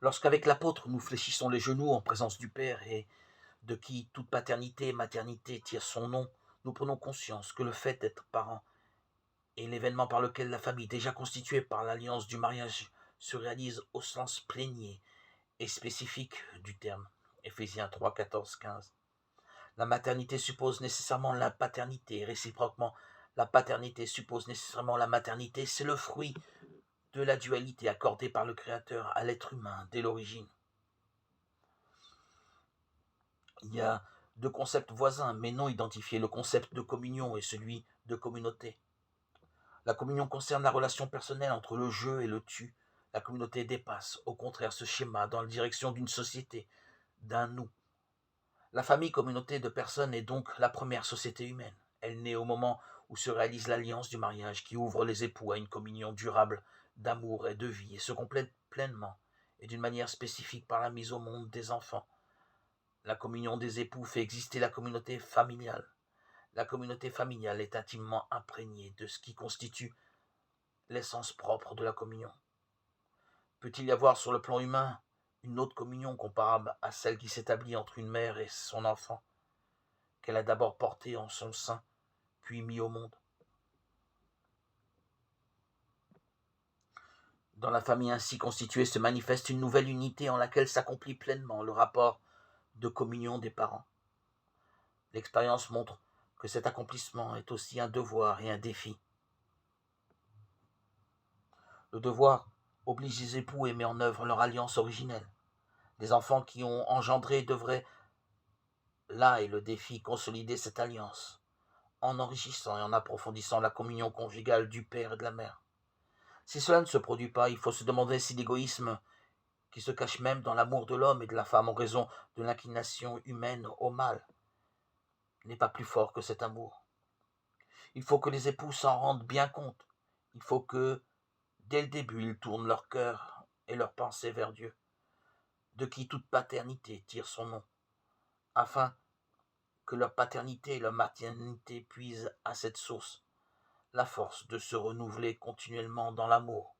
Lorsqu'avec l'apôtre nous fléchissons les genoux en présence du Père et de qui toute paternité et maternité tire son nom, nous prenons conscience que le fait d'être parent est l'événement par lequel la famille, déjà constituée par l'alliance du mariage, se réalise au sens plénier et spécifique du terme. Éphésiens 3, 14, 15. La maternité suppose nécessairement la paternité, et réciproquement, la paternité suppose nécessairement la maternité. C'est le fruit de la dualité accordée par le Créateur à l'être humain dès l'origine. Il y a deux concepts voisins mais non identifiés, le concept de communion et celui de communauté. La communion concerne la relation personnelle entre le je et le tu. La communauté dépasse, au contraire, ce schéma dans la direction d'une société, d'un nous. La famille communauté de personnes est donc la première société humaine. Elle naît au moment où se réalise l'alliance du mariage qui ouvre les époux à une communion durable d'amour et de vie et se complète pleinement et d'une manière spécifique par la mise au monde des enfants. La communion des époux fait exister la communauté familiale. La communauté familiale est intimement imprégnée de ce qui constitue l'essence propre de la communion. Peut-il y avoir sur le plan humain une autre communion comparable à celle qui s'établit entre une mère et son enfant, qu'elle a d'abord porté en son sein, puis mis au monde? Dans la famille ainsi constituée se manifeste une nouvelle unité en laquelle s'accomplit pleinement le rapport de communion des parents. L'expérience montre que cet accomplissement est aussi un devoir et un défi. Le devoir oblige les époux à mettre en œuvre leur alliance originelle. Les enfants qui ont engendré devraient, là est le défi, consolider cette alliance, en enrichissant et en approfondissant la communion conjugale du père et de la mère. Si cela ne se produit pas, il faut se demander si l'égoïsme qui se cache même dans l'amour de l'homme et de la femme en raison de l'inclination humaine au mal n'est pas plus fort que cet amour. Il faut que les époux s'en rendent bien compte. Il faut que, dès le début, ils tournent leur cœur et leurs pensées vers Dieu, de qui toute paternité tire son nom, afin que leur paternité et leur maternité puisent à cette source la force de se renouveler continuellement dans l'amour